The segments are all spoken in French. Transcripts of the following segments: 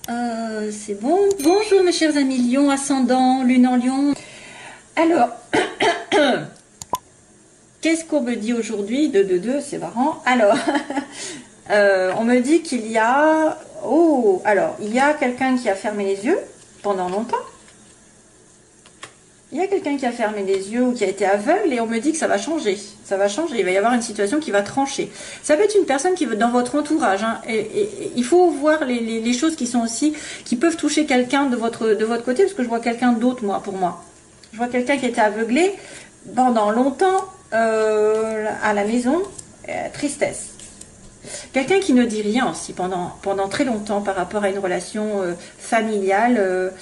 C'est bon. Bonjour mes chers amis Lion, ascendant, lune en Lion. Alors, qu'est-ce qu'on me dit aujourd'hui? C'est marrant. Alors, on me dit qu'il y a... Oh, alors, il y a quelqu'un qui a fermé les yeux pendant longtemps. Il y a quelqu'un qui a fermé les yeux ou qui a été aveugle et on me dit que ça va changer. Ça va changer, il va y avoir une situation qui va trancher. Ça peut être une personne qui veut dans votre entourage. Hein, et il faut voir les choses qui sont aussi, qui peuvent toucher quelqu'un de votre côté, parce que je vois quelqu'un d'autre, moi, pour moi. Je vois quelqu'un qui était aveuglé pendant longtemps à la maison, tristesse. Quelqu'un qui ne dit rien aussi pendant très longtemps par rapport à une relation familiale,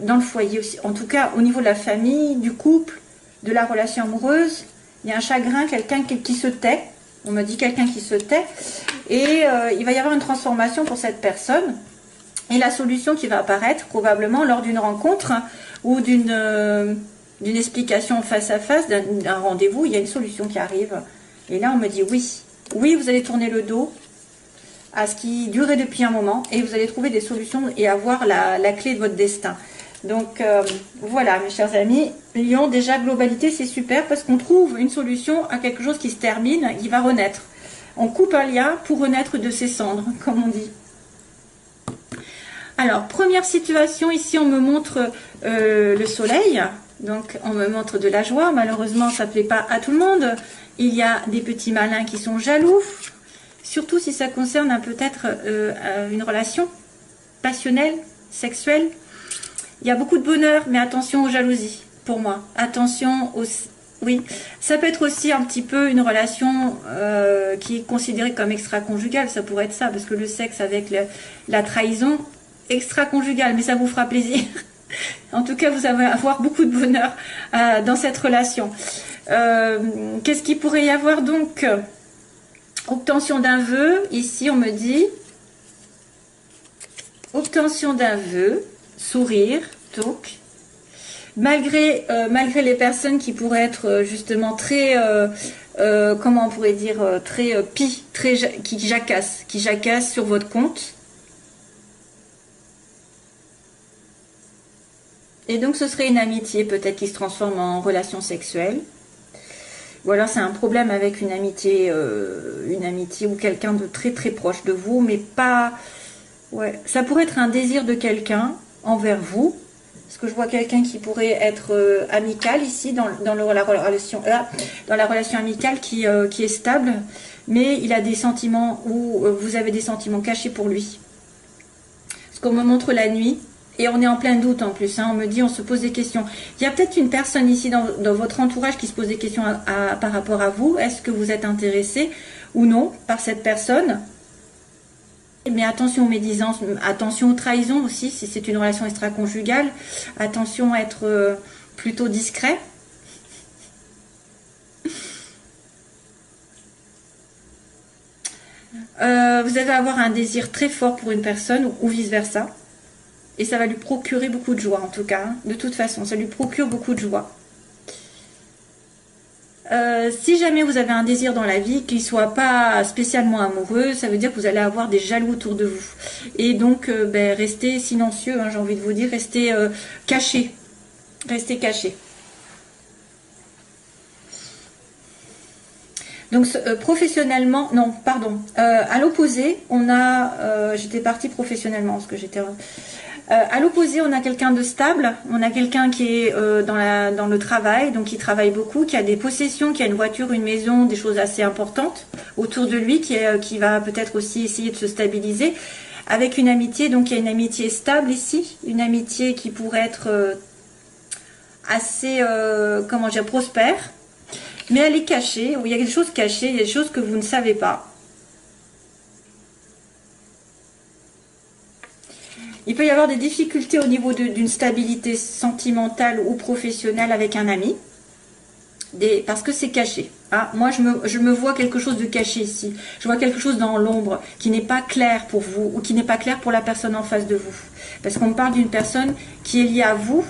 dans le foyer aussi, en tout cas au niveau de la famille, du couple, de la relation amoureuse, il y a un chagrin, quelqu'un qui se tait, on me dit quelqu'un qui se tait, et il va y avoir une transformation pour cette personne, et la solution qui va apparaître probablement lors d'une rencontre ou d'une explication face à face, d'un rendez-vous, il y a une solution qui arrive, et là on me dit oui, vous allez tourner le dos à ce qui durait depuis un moment, et vous allez trouver des solutions et avoir la clé de votre destin. Donc voilà mes chers amis, Lion, déjà globalité c'est super parce qu'on trouve une solution à quelque chose qui se termine, qui va renaître. On coupe un lien pour renaître de ses cendres, comme on dit. Alors première situation, ici on me montre le soleil, donc on me montre de la joie, malheureusement ça ne plaît pas à tout le monde. Il y a des petits malins qui sont jaloux, surtout si ça concerne peut-être une relation passionnelle, sexuelle. Il y a beaucoup de bonheur, mais attention aux jalousies, pour moi. Attention aux... Oui, ça peut être aussi un petit peu une relation qui est considérée comme extra-conjugale, ça pourrait être ça, parce que le sexe avec la trahison, extra-conjugale, mais ça vous fera plaisir. En tout cas, vous allez avoir beaucoup de bonheur dans cette relation. Qu'est-ce qu'il pourrait y avoir donc? Obtention d'un vœu, ici on me dit, obtention d'un vœu, sourire, donc, malgré les personnes qui pourraient être justement très, comment on pourrait dire, très qui jacassent sur votre compte. Et donc ce serait une amitié peut-être qui se transforme en relation sexuelle. Ou alors c'est un problème avec une amitié ou quelqu'un de très très proche de vous, mais pas... Ouais, ça pourrait être un désir de quelqu'un envers vous, parce que je vois quelqu'un qui pourrait être amical ici, dans la relation amicale qui est stable, mais il a des sentiments où vous avez des sentiments cachés pour lui. Parce qu'on me montre la nuit, et on est en plein doute en plus, hein, on me dit, on se pose des questions. Il y a peut-être une personne ici dans votre entourage qui se pose des questions par rapport à vous. Est-ce que vous êtes intéressé ou non par cette personne? Mais attention aux médisances, attention aux trahisons aussi, si c'est une relation extra-conjugale. Attention à être plutôt discret. Vous allez avoir un désir très fort pour une personne ou vice-versa. Et ça va lui procurer beaucoup de joie en tout cas. Hein. De toute façon, ça lui procure beaucoup de joie. Si jamais vous avez un désir dans la vie qui ne soit pas spécialement amoureux, ça veut dire que vous allez avoir des jaloux autour de vous. Et donc, restez silencieux, hein, j'ai envie de vous dire, restez caché. Restez caché. Donc, professionnellement, non, pardon, à l'opposé, on a, j'étais partie professionnellement, parce que j'étais... à l'opposé, on a quelqu'un de stable, on a quelqu'un qui est dans le travail, donc qui travaille beaucoup, qui a des possessions, qui a une voiture, une maison, des choses assez importantes autour de lui, qui va peut-être aussi essayer de se stabiliser, avec une amitié, donc il y a une amitié stable ici, une amitié qui pourrait être assez, comment dire, prospère, mais elle est cachée, il y a des choses cachées, il y a des choses que vous ne savez pas. Il peut y avoir des difficultés au niveau d'une stabilité sentimentale ou professionnelle avec un ami, parce que c'est caché. Ah, moi, je me vois quelque chose de caché ici. Je vois quelque chose dans l'ombre qui n'est pas clair pour vous ou qui n'est pas clair pour la personne en face de vous. Parce qu'on me parle d'une personne qui est liée à vous,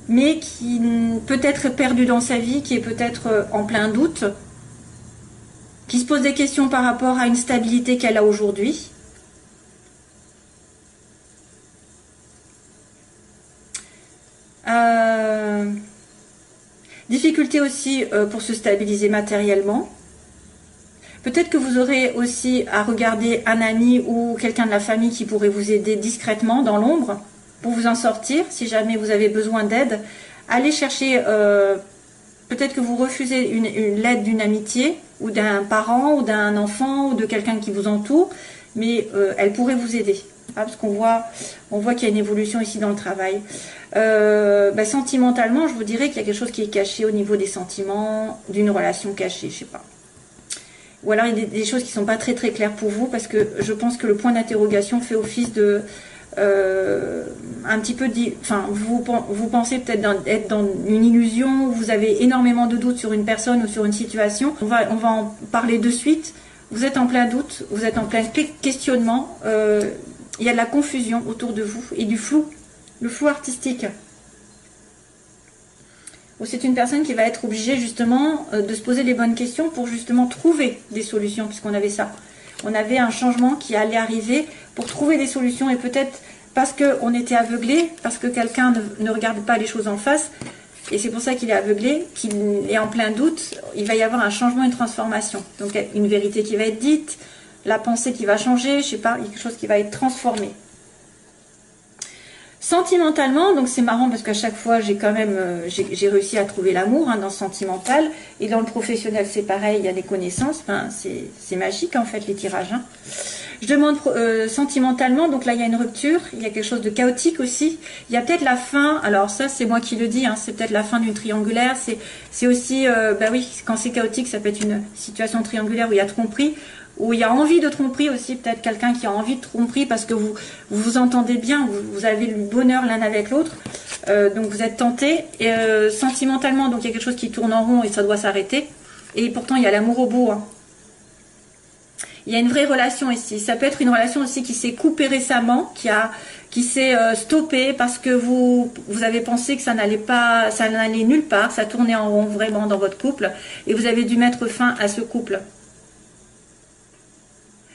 mais qui peut être perdue dans sa vie, qui est peut-être en plein doute, qui se pose des questions par rapport à une stabilité qu'elle a aujourd'hui. Difficulté aussi pour se stabiliser matériellement. Peut-être que vous aurez aussi à regarder un ami ou quelqu'un de la famille qui pourrait vous aider discrètement dans l'ombre pour vous en sortir si jamais vous avez besoin d'aide. Allez chercher, peut-être que vous refusez l'aide d'une amitié ou d'un parent ou d'un enfant ou de quelqu'un qui vous entoure, mais elle pourrait vous aider. Parce qu'on voit qu'il y a une évolution ici dans le travail. Sentimentalement, je vous dirais qu'il y a quelque chose qui est caché au niveau des sentiments, d'une relation cachée, je sais pas. Ou alors il y a des choses qui sont pas très très claires pour vous, parce que je pense que le point d'interrogation fait office de un petit peu vous pensez peut-être être dans une illusion, vous avez énormément de doutes sur une personne ou sur une situation. On va en parler de suite. Vous êtes en plein doute, vous êtes en plein questionnement. Il y a de la confusion autour de vous et du flou, le flou artistique. C'est une personne qui va être obligée justement de se poser les bonnes questions pour justement trouver des solutions, puisqu'on avait ça. On avait un changement qui allait arriver pour trouver des solutions, et peut-être parce qu'on était aveuglé, parce que quelqu'un ne regarde pas les choses en face, et c'est pour ça qu'il est aveuglé, qu'il est en plein doute, il va y avoir un changement, une transformation. Donc une vérité qui va être dite, la pensée qui va changer, je sais pas, quelque chose qui va être transformé. Sentimentalement, donc c'est marrant parce qu'à chaque fois j'ai quand même j'ai réussi à trouver l'amour dans le sentimental, et dans le professionnel c'est pareil, il y a des connaissances, enfin, c'est magique en fait les tirages. Je demande sentimentalement, donc là il y a une rupture, il y a quelque chose de chaotique aussi, il y a peut-être la fin, alors ça c'est moi qui le dis, c'est peut-être la fin d'une triangulaire, c'est aussi, oui, quand c'est chaotique ça peut être une situation triangulaire où il y a tromperie, où il y a envie de tromperie aussi, peut-être quelqu'un qui a envie de tromperie parce que vous entendez bien, vous avez le bonheur l'un avec l'autre, donc vous êtes tenté, et sentimentalement, donc il y a quelque chose qui tourne en rond et ça doit s'arrêter, et pourtant il y a l'amour au bout. Il y a une vraie relation ici, ça peut être une relation aussi qui s'est coupée récemment, qui s'est stoppée parce que vous avez pensé que ça n'allait nulle part, ça tournait en rond vraiment dans votre couple, et vous avez dû mettre fin à ce couple.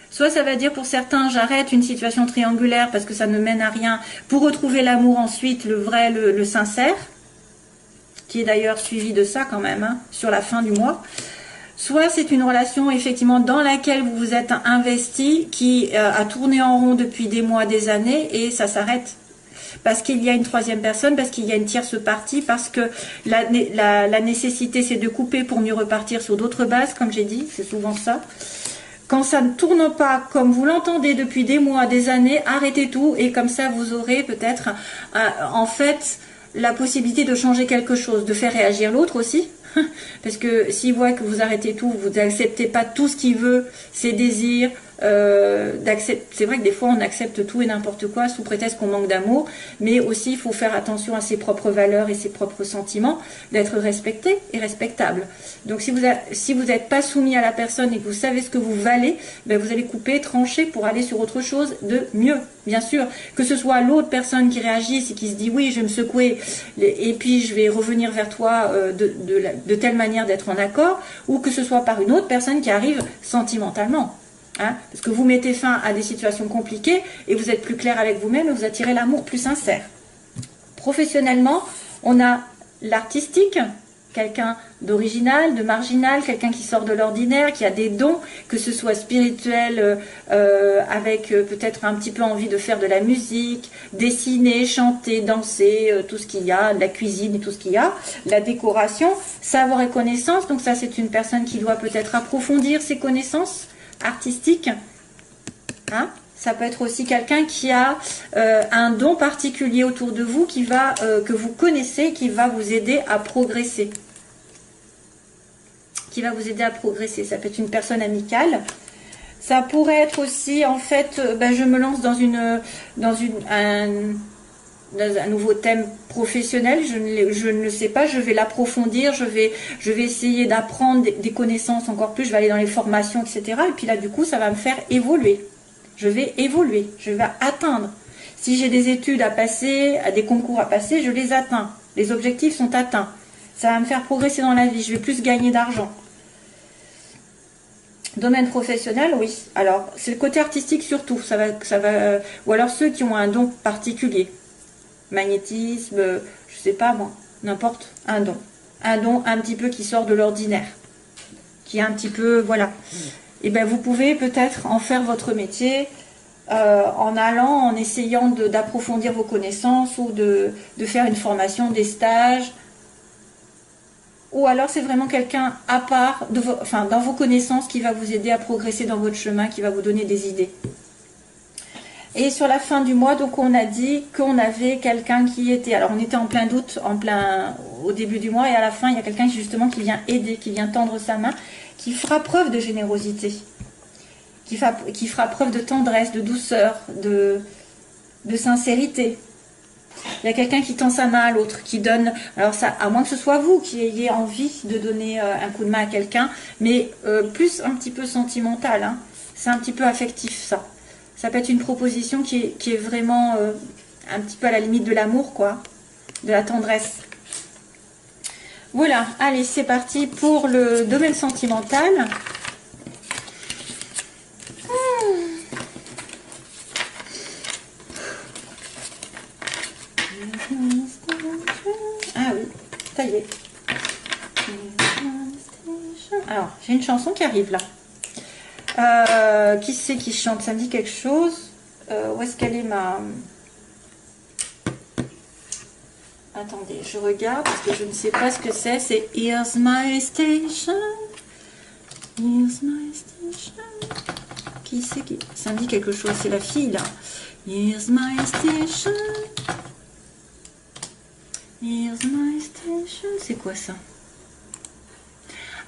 Soit ça va dire pour certains, j'arrête une situation triangulaire parce que ça ne mène à rien, pour retrouver l'amour ensuite, le vrai, le sincère, qui est d'ailleurs suivi de ça quand même, sur la fin du mois. Soit c'est une relation effectivement dans laquelle vous vous êtes investi, qui a tourné en rond depuis des mois, des années, et ça s'arrête. Parce qu'il y a une troisième personne, parce qu'il y a une tierce partie, parce que la nécessité c'est de couper pour mieux repartir sur d'autres bases, comme j'ai dit, c'est souvent ça. Quand ça ne tourne pas comme vous l'entendez depuis des mois, des années, arrêtez tout, et comme ça vous aurez peut-être en fait la possibilité de changer quelque chose, de faire réagir l'autre aussi. Parce que s'il voit que vous arrêtez tout, vous n'acceptez pas tout ce qu'il veut, ses désirs, c'est vrai que des fois on accepte tout et n'importe quoi sous prétexte qu'on manque d'amour, mais aussi il faut faire attention à ses propres valeurs et ses propres sentiments, d'être respecté et respectable. Donc si vous n'êtes pas soumis à la personne et que vous savez ce que vous valez, vous allez couper, trancher pour aller sur autre chose de mieux. Bien sûr, que ce soit l'autre personne qui réagisse et qui se dit oui, je vais me secouer et puis je vais revenir vers toi de telle manière d'être en accord, ou que ce soit par une autre personne qui arrive sentimentalement. Parce que vous mettez fin à des situations compliquées et vous êtes plus clair avec vous-même et vous attirez l'amour plus sincère. Professionnellement, on a l'artistique, quelqu'un d'original, de marginal, quelqu'un qui sort de l'ordinaire, qui a des dons, que ce soit spirituel, avec peut-être un petit peu envie de faire de la musique, dessiner, chanter, danser, tout ce qu'il y a, de la cuisine et tout ce qu'il y a, la décoration, savoir et connaissance. Donc ça, c'est une personne qui doit peut-être approfondir ses connaissances artistiques. Ça peut être aussi quelqu'un qui a un don particulier autour de vous, que vous connaissez, qui va vous aider à progresser. Ça peut être une personne amicale. Ça pourrait être aussi, en fait, je me lance dans un nouveau thème professionnel, je ne le sais pas, je vais l'approfondir, je vais essayer d'apprendre des connaissances encore plus, je vais aller dans les formations, etc. Et puis là, du coup, ça va me faire évoluer. Je vais évoluer, je vais atteindre. Si j'ai des études à passer, des concours à passer, je les atteins. Les objectifs sont atteints. Ça va me faire progresser dans la vie, je vais plus gagner d'argent. Domaine professionnel, oui. Alors, c'est le côté artistique surtout. Ça va, ou alors ceux qui ont un don particulier. magnétisme, je sais pas moi, n'importe, un don. Un don un petit peu qui sort de l'ordinaire, qui est un petit peu, voilà. Et bien vous pouvez peut-être en faire votre métier en allant, en essayant d'approfondir vos connaissances ou de faire une formation, des stages. Ou alors c'est vraiment quelqu'un à part, enfin, dans vos connaissances qui va vous aider à progresser dans votre chemin, qui va vous donner des idées. Et sur la fin du mois, donc on a dit qu'on avait quelqu'un qui était, alors on était en plein doute, au début du mois, et à la fin il y a quelqu'un justement qui vient aider, qui vient tendre sa main, qui fera preuve de générosité, qui fera preuve de tendresse, de douceur, de sincérité. Il y a quelqu'un qui tend sa main à l'autre, qui donne, alors ça, à moins que ce soit vous qui ayez envie de donner un coup de main à quelqu'un, mais plus un petit peu sentimental, hein. C'est un petit peu affectif ça. Ça peut être une proposition qui est vraiment un petit peu à la limite de l'amour, quoi, de la tendresse. Voilà, allez, c'est parti pour le domaine sentimental. Ah oui, ça y est. Alors, j'ai une chanson qui arrive là. Qui c'est qui chante? Ça me dit quelque chose. Où est-ce qu'elle est ma... Attendez, je regarde parce que je ne sais pas ce que c'est. C'est Here's My Station. Here's My Station. Qui c'est qui... Ça me dit quelque chose. C'est la fille là. Here's My Station. Here's My Station. C'est quoi ça?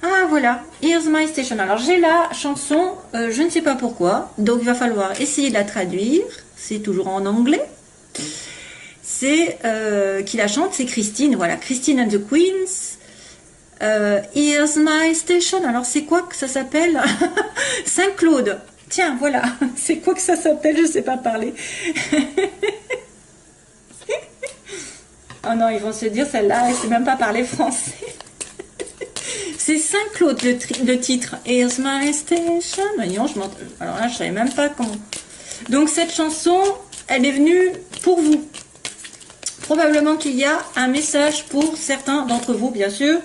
Ah voilà, Here's My Station. Alors j'ai la chanson, je ne sais pas pourquoi, donc il va falloir essayer de la traduire. C'est toujours en anglais. C'est qui la chante, c'est Christine. Voilà, Christine and the Queens. Here's My Station. Alors c'est quoi que ça s'appelle? Saint-Claude. Tiens, voilà, c'est quoi que ça s'appelle? Je ne sais pas parler. Oh non, ils vont se dire celle-là, elle ne sait même pas parler français. C'est Saint-Claude le titre. Here's My Station. Non, alors là, je ne savais même pas comment. Donc cette chanson, elle est venue pour vous. Probablement qu'il y a un message pour certains d'entre vous, bien sûr.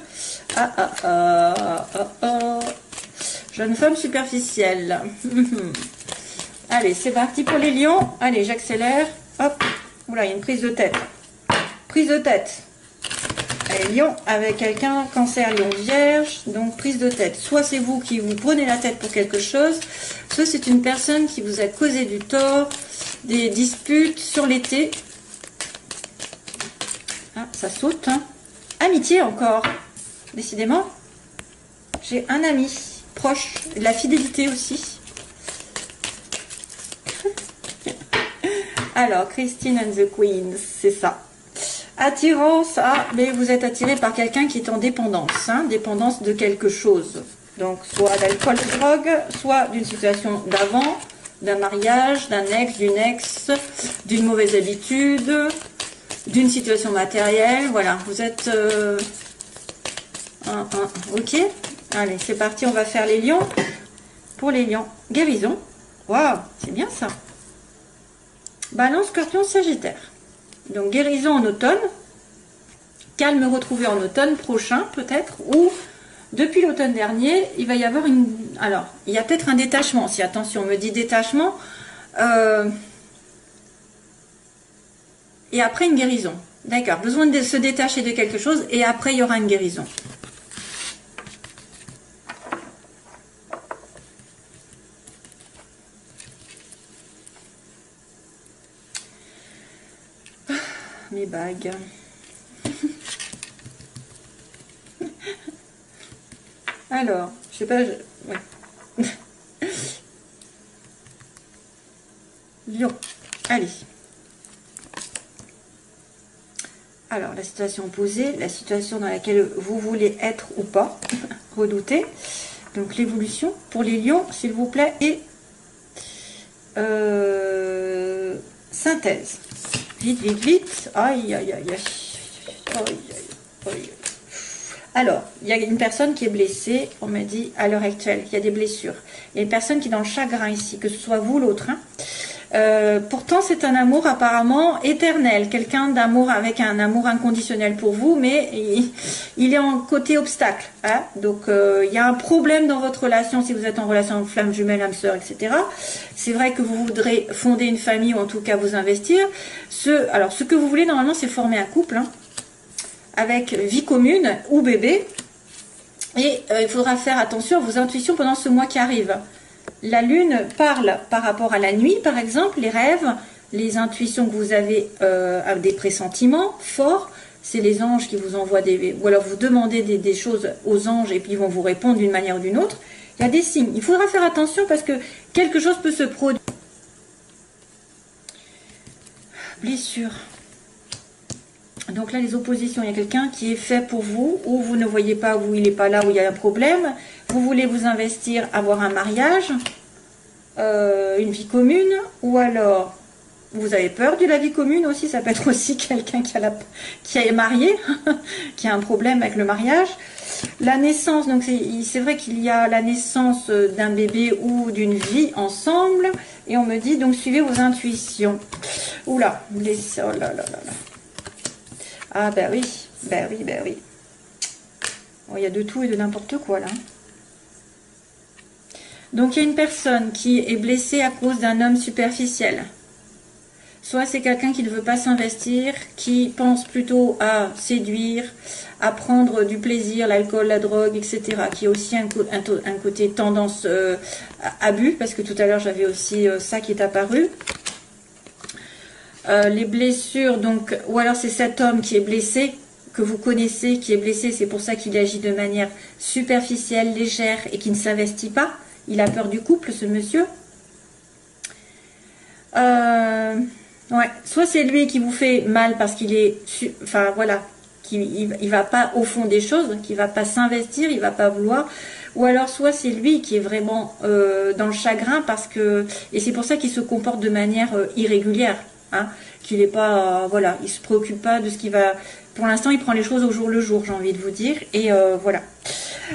Jeune femme superficielle. Allez, c'est parti pour les lions. Allez, j'accélère. Hop. Oula, il y a une prise de tête. Prise de tête. Allez, lion avec quelqu'un, cancer, lion, vierge, donc prise de tête. Soit c'est vous qui vous prenez la tête pour quelque chose, soit c'est une personne qui vous a causé du tort, des disputes sur l'été. Ah, ça saute, hein. Amitié encore, décidément. J'ai un ami proche, de la fidélité aussi. Alors, Christine and the Queens, c'est ça. Attirance, mais vous êtes attiré par quelqu'un qui est en dépendance, hein, dépendance de quelque chose. Donc, soit d'alcool, de drogue, soit d'une situation d'avant, d'un mariage, d'un ex, d'une mauvaise habitude, d'une situation matérielle. Voilà, vous êtes... ok, allez, c'est parti, on va faire les lions. Pour les lions, guérison. Waouh, c'est bien ça. Balance, Scorpion, Sagittaire. Donc guérison en automne, calme retrouvé en automne prochain peut-être, ou depuis l'automne dernier, il va y avoir une... Alors, il y a peut-être un détachement, si attention, on me dit détachement, et après une guérison. D'accord, besoin de se détacher de quelque chose, et après il y aura une guérison. Mes bagues. Alors, je sais pas... Ouais. Lion. Allez. Alors, la situation posée, la situation dans laquelle vous voulez être ou pas, redouter. Donc, l'évolution pour les lions, s'il vous plaît, et synthèse. Vite, vite, vite. Aïe, aïe, aïe, aïe. Aïe, aïe, aïe. Alors, il y a une personne qui est blessée, on m'a dit, à l'heure actuelle, il y a des blessures. Il y a une personne qui est dans le chagrin ici, que ce soit vous ou l'autre. Hein. Pourtant, c'est un amour apparemment éternel, quelqu'un d'amour avec un amour inconditionnel pour vous, mais il est en côté obstacle. Hein. Donc, il y a un problème dans votre relation si vous êtes en relation flamme jumelle, âme sœur, etc. C'est vrai que vous voudrez fonder une famille ou en tout cas vous investir. Alors, ce que vous voulez normalement, c'est former un couple hein, avec vie commune ou bébé. Et il faudra faire attention à vos intuitions pendant ce mois qui arrive. La lune parle par rapport à la nuit, par exemple, les rêves, les intuitions que vous avez, des pressentiments forts. C'est les anges qui vous envoient ou alors vous demandez des choses aux anges et puis ils vont vous répondre d'une manière ou d'une autre. Il y a des signes. Il faudra faire attention parce que quelque chose peut se produire. Blessure. Donc là, les oppositions, il y a quelqu'un qui est fait pour vous, ou vous ne voyez pas, où il n'est pas là, où il y a un problème. Vous voulez vous investir, avoir un mariage, une vie commune, ou alors vous avez peur de la vie commune aussi. Ça peut être aussi quelqu'un qui est marié, qui a un problème avec le mariage. La naissance, donc c'est vrai qu'il y a la naissance d'un bébé ou d'une vie ensemble. Et on me dit, donc suivez vos intuitions. Oula, oh là là là là. Ah ben oui, ben oui, ben oui. Oh, il y a de tout et de n'importe quoi là. Donc il y a une personne qui est blessée à cause d'un homme superficiel. Soit c'est quelqu'un qui ne veut pas s'investir, qui pense plutôt à séduire, à prendre du plaisir, l'alcool, la drogue, etc. Qui a aussi un côté tendance abus, parce que tout à l'heure j'avais aussi ça qui est apparu. Les blessures, donc, ou alors c'est cet homme qui est blessé, que vous connaissez, qui est blessé, c'est pour ça qu'il agit de manière superficielle, légère et qui ne s'investit pas. Il a peur du couple, ce monsieur. Ouais, soit c'est lui qui vous fait mal parce qu'il est, enfin voilà, il va pas au fond des choses, qui va pas s'investir, il va pas vouloir. Ou alors soit c'est lui qui est vraiment dans le chagrin parce que, et c'est pour ça qu'il se comporte de manière irrégulière. Hein, qu'il n'est pas, voilà, il se préoccupe pas de ce qui va. Pour l'instant, il prend les choses au jour le jour, j'ai envie de vous dire. Et voilà.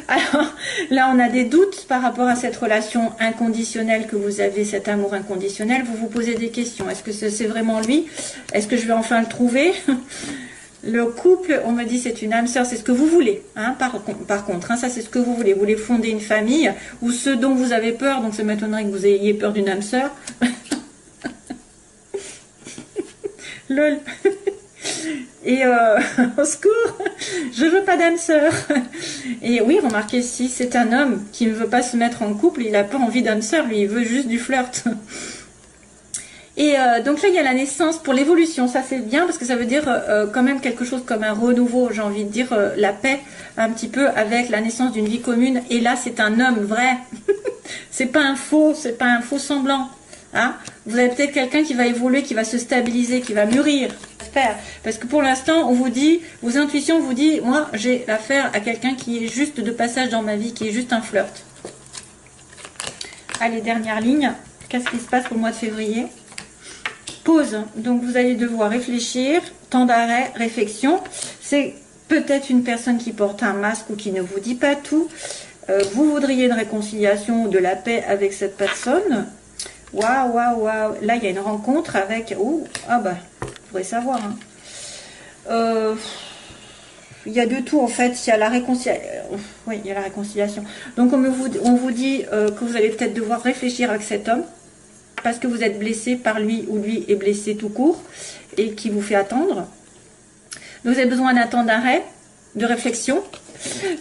Alors là, on a des doutes par rapport à cette relation inconditionnelle que vous avez, cet amour inconditionnel. Vous vous posez des questions. Est-ce que c'est vraiment lui? Est-ce que je vais enfin le trouver? Le couple, on me dit, c'est une âme sœur, c'est ce que vous voulez. Hein, par contre, hein, ça c'est ce que vous voulez. Vous voulez fonder une famille ou ce dont vous avez peur. Donc ça m'étonnerait que vous ayez peur d'une âme sœur. Lol. Et au secours, je veux pas d'âme sœur. Et oui, remarquez, si c'est un homme qui ne veut pas se mettre en couple, il n'a pas envie d'âme sœur, lui, il veut juste du flirt. Et donc là, il y a la naissance pour l'évolution. Ça, c'est bien parce que ça veut dire quand même quelque chose comme un renouveau, j'ai envie de dire la paix un petit peu avec la naissance d'une vie commune. Et là, c'est un homme vrai. C'est pas un faux semblant. Hein, vous avez peut-être quelqu'un qui va évoluer, qui va se stabiliser, qui va mûrir. J'espère. Parce que pour l'instant, on vous dit, vos intuitions vous disent, moi, j'ai affaire à quelqu'un qui est juste de passage dans ma vie, qui est juste un flirt. Allez, dernière ligne. Qu'est-ce qui se passe pour le mois de février? Pause. Donc, vous allez devoir réfléchir. Temps d'arrêt, réflexion. C'est peut-être une personne qui porte un masque ou qui ne vous dit pas tout. Vous voudriez une réconciliation ou de la paix avec cette personne. Waouh, waouh, waouh. Là, il y a une rencontre avec... Oh, ah bah, vous pourrez savoir. Hein. Il y a de tout, en fait. Il y a la réconciliation. Oui, il y a la réconciliation. Donc, on vous dit que vous allez peut-être devoir réfléchir avec cet homme parce que vous êtes blessé par lui ou lui est blessé tout court et qui vous fait attendre. Donc, vous avez besoin d'un temps d'arrêt, de réflexion.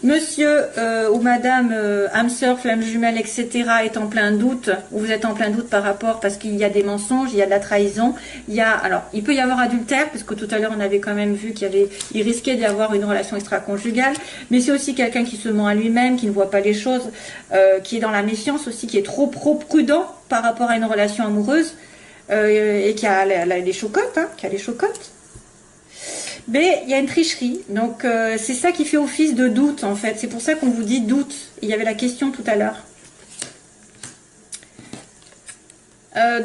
Monsieur ou madame âme sœur, flamme jumelle, etc. est en plein doute, ou vous êtes en plein doute par rapport, parce qu'il y a des mensonges, il y a de la trahison, alors il peut y avoir adultère, parce que tout à l'heure on avait quand même vu il risquait d'y avoir une relation extra-conjugale, mais c'est aussi quelqu'un qui se ment à lui-même, qui ne voit pas les choses, qui est dans la méfiance aussi, qui est trop prudent par rapport à une relation amoureuse, et qui a les chocottes, hein, qui a les chocottes. Mais il y a une tricherie, donc c'est ça qui fait office de doute en fait, c'est pour ça qu'on vous dit doute. Il y avait la question tout à l'heure.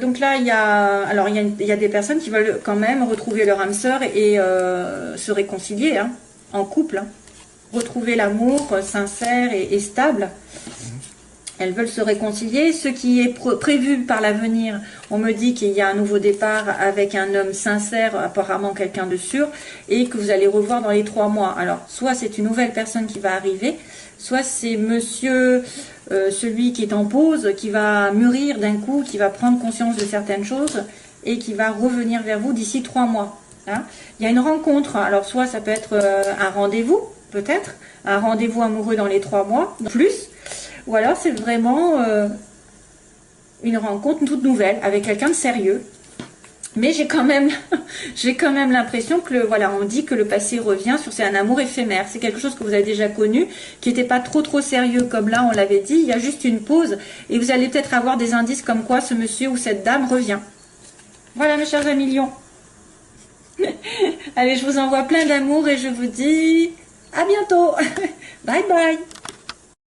Donc là, il y a des personnes qui veulent quand même retrouver leur âme sœur et se réconcilier hein, en couple, hein. Retrouver l'amour sincère et stable. Elles veulent se réconcilier. Ce qui est prévu par l'avenir, on me dit qu'il y a un nouveau départ avec un homme sincère, apparemment quelqu'un de sûr, et que vous allez revoir dans les 3 mois. Alors, soit c'est une nouvelle personne qui va arriver, soit c'est monsieur, celui qui est en pause, qui va mûrir d'un coup, qui va prendre conscience de certaines choses et qui va revenir vers vous d'ici 3 mois. Hein. Il y a une rencontre. Alors, soit ça peut être un rendez-vous, peut-être, un rendez-vous amoureux dans les 3 mois, plus. Ou alors c'est vraiment une rencontre toute nouvelle avec quelqu'un de sérieux. Mais j'ai quand même l'impression que voilà, on dit que le passé revient sur c'est un amour éphémère. C'est quelque chose que vous avez déjà connu, qui n'était pas trop sérieux comme là on l'avait dit. Il y a juste une pause et vous allez peut-être avoir des indices comme quoi ce monsieur ou cette dame revient. Voilà mes chers amis lions. Allez, je vous envoie plein d'amour et je vous dis à bientôt. Bye bye.